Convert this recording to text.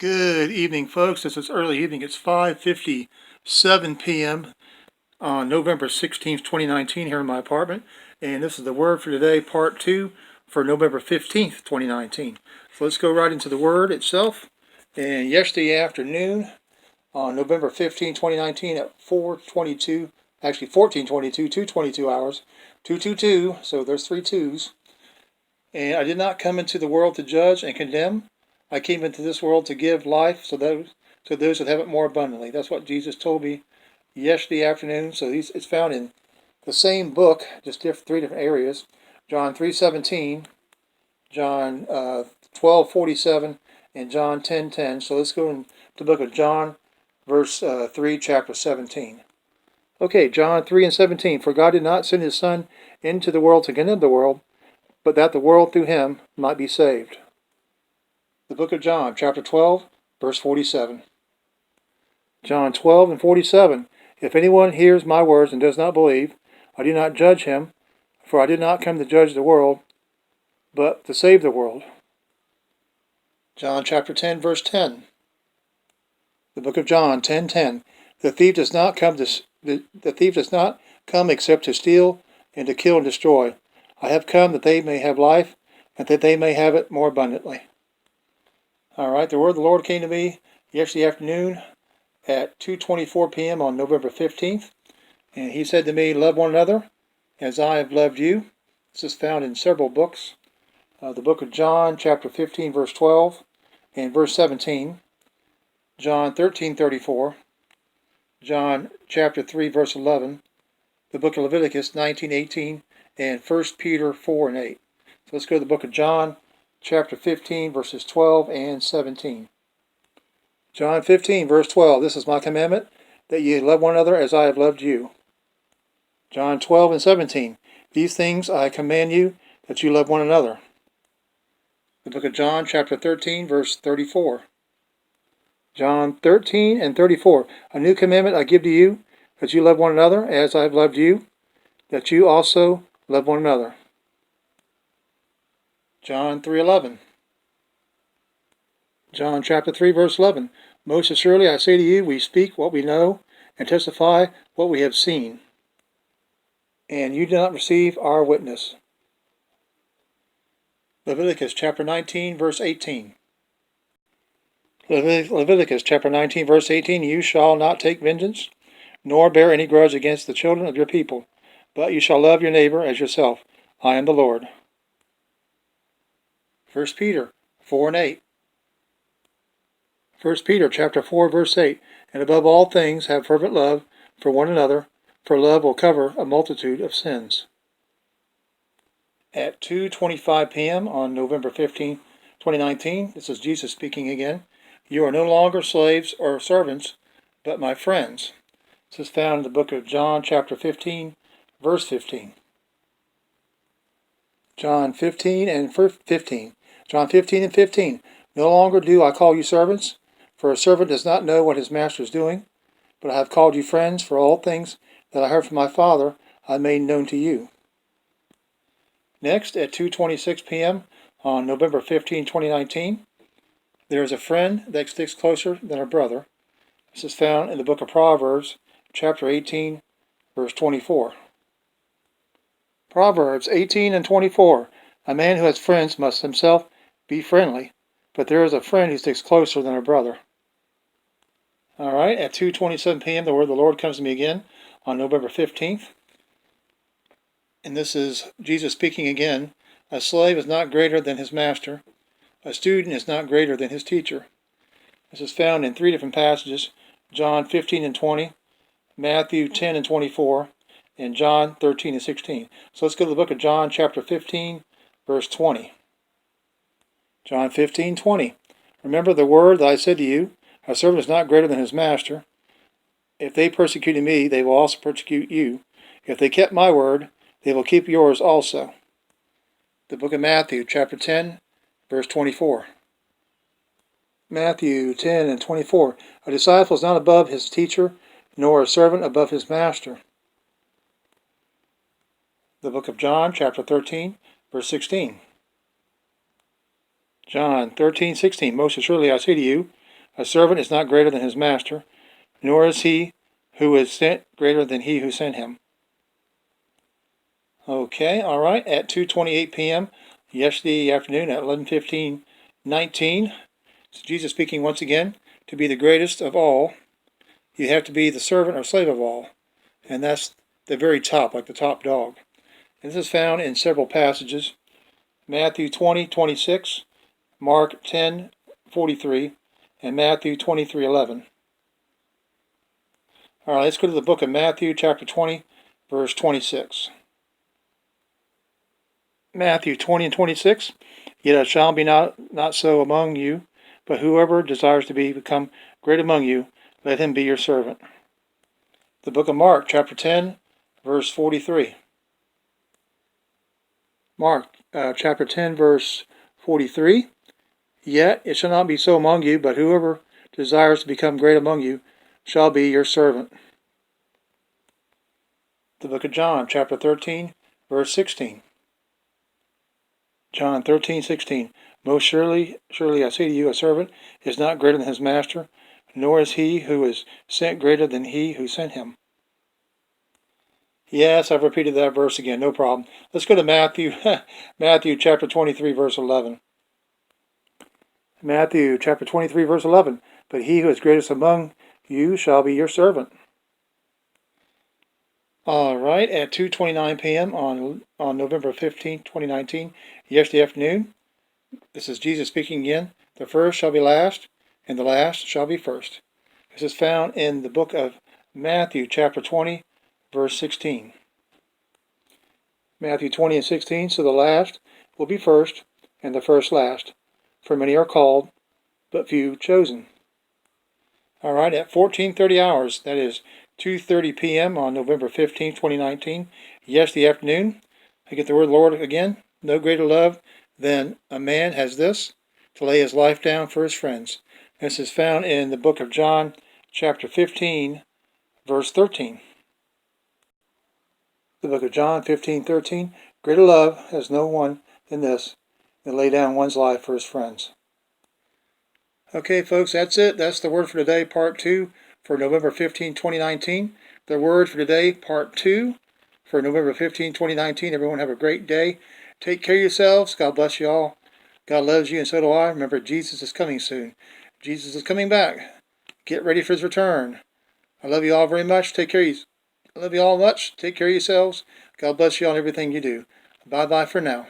Good evening, folks. This is early evening. It's 5:57 p.m. on November 16th, 2019 here in my apartment. And this is the Word for today, part 2 for November 15th, 2019. So let's go right into the Word itself. And yesterday afternoon, on November 15, 2019 at 4:22, actually 14:22, 2:22 hours, 2:22, so there's 3 2s. And I did not come into the world to judge and condemn. I came into this world to give life to those that have it more abundantly. That's what Jesus told me yesterday afternoon. So it's found in the same book, just 3 different areas. John 3:17, John 12:47, and John 10:10. So let's go into the book of John, verse 3, chapter 17. Okay, John 3:17. For God did not send his Son into the world to condemn the world, but that the world through him might be saved. The book of John, chapter 12, verse 47. John 12 and 47. If anyone hears my words and does not believe, I do not judge him, for I did not come to judge the world, but to save the world. John chapter 10, verse 10. The book of John 10:10. The thief does not come except to steal and to kill and destroy. I have come that they may have life, and that they may have it more abundantly. All right, the word of the Lord came to me yesterday afternoon at 2:24 p.m. on November 15th, and he said to me, love one another as I have loved you. This is found in several books. The book of John, chapter 15, verse 12, and verse 17. John 13:34. John chapter 3, verse 11. The book of Leviticus 19:18, and 1 Peter 4 and 8. So let's go to the book of John, chapter 15, verses 12 and 17. John 15, verse 12. This is my commandment, that ye love one another as I have loved you. John 12 and 17. These things I command you, that you love one another. The book of John, chapter 13, verse 34. John 13 and 34. A new commandment I give to you, that you love one another as I have loved you, that you also love one another. John 3:11. John chapter 3, verse 11. Most assuredly I say to you, we speak what we know, and testify what we have seen, and you do not receive our witness. Leviticus chapter 19, verse 18. Leviticus chapter 19, verse 18. You shall not take vengeance, nor bear any grudge against the children of your people, but you shall love your neighbor as yourself. I am the Lord. 1 Peter 4 and 8. 1 Peter chapter 4, verse 8. And above all things have fervent love for one another, for love will cover a multitude of sins. At 2:25 p.m. on November 15, 2019, this is Jesus speaking again. You are no longer slaves or servants, but my friends. This is found in the book of John chapter 15, verse 15. John 15 and 15. John 15 and 15. No longer do I call you servants, for a servant does not know what his master is doing, but I have called you friends, for all things that I heard from my Father I made known to you. Next, at 2:26 p.m. on November 15, 2019, there is a friend that sticks closer than a brother. This is found in the book of Proverbs, chapter 18, verse 24. Proverbs 18 and 24. A man who has friends must himself be friendly, but there is a friend who sticks closer than a brother. All right, at 2:27 p.m., the word of the Lord comes to me again on November 15th. And this is Jesus speaking again. A slave is not greater than his master. A student is not greater than his teacher. This is found in 3 different passages. John 15 and 20, Matthew 10 and 24, and John 13 and 16. So let's go to the book of John chapter 15, verse 20. John 15:20. Remember the word that I said to you, a servant is not greater than his master. If they persecuted me, they will also persecute you. If they kept my word, they will keep yours also. The book of Matthew, chapter 10, verse 24. Matthew 10 and 24. A disciple is not above his teacher, nor a servant above his master. The book of John, chapter 13, verse 16. John 13:16. Most assuredly I say to you, A servant is not greater than his master, nor is he who is sent greater than he who sent him. Okay, all right, at 2:28 p.m. yesterday afternoon at 11:15:19, Jesus speaking once again, to be the greatest of all, you have to be the servant or slave of all. And that's the very top, like the top dog. And this is found in several passages. Matthew 20:26, Mark 10:43, and Matthew 23:11. All right, let's go to the book of Matthew, chapter 20, verse 26. Matthew 20:26, yet it shall be not so among you, but whoever desires to become great among you, let him be your servant. The book of Mark, chapter 10, verse 43. Mark, chapter 10, verse 43. Yet it shall not be so among you, but whoever desires to become great among you shall be your servant. The book of John, chapter 13, verse 16. John 13:16. Most surely, I say to you, a servant is not greater than his master, nor is he who is sent greater than he who sent him. Yes, I've repeated that verse again, no problem. Let's go to Matthew, Matthew chapter 23, verse 11. Matthew chapter 23, verse 11. But he who is greatest among you shall be your servant. All right, at 2:29 p.m. on November 15, 2019, yesterday afternoon, this is Jesus speaking again. The first shall be last, and the last shall be first. This is found in the book of Matthew chapter 20, verse 16. Matthew 20 and 16, so the last will be first, and the first last. For many are called, but few chosen. All right, at 14:30 hours, that is 2:30 p.m. on November 15, 2019, yesterday afternoon, I get the word of the Lord again. No greater love than a man has this, to lay his life down for his friends. This is found in the book of John, chapter 15, verse 13. The book of John 15:13. Greater love has no one than this, to lay down one's life for his friends. Okay, folks, that's it. That's the word for today, part 2 for November 15, 2019. The word for today, part 2 for November 15, 2019. Everyone have a great day. Take care of yourselves. God bless you all. God loves you, and so do I. Remember, Jesus is coming soon. Jesus is coming back. Get ready for his return. I love you all very much. Take care of you. I love you all much. Take care of yourselves. God bless you all in everything you do. Bye-bye for now.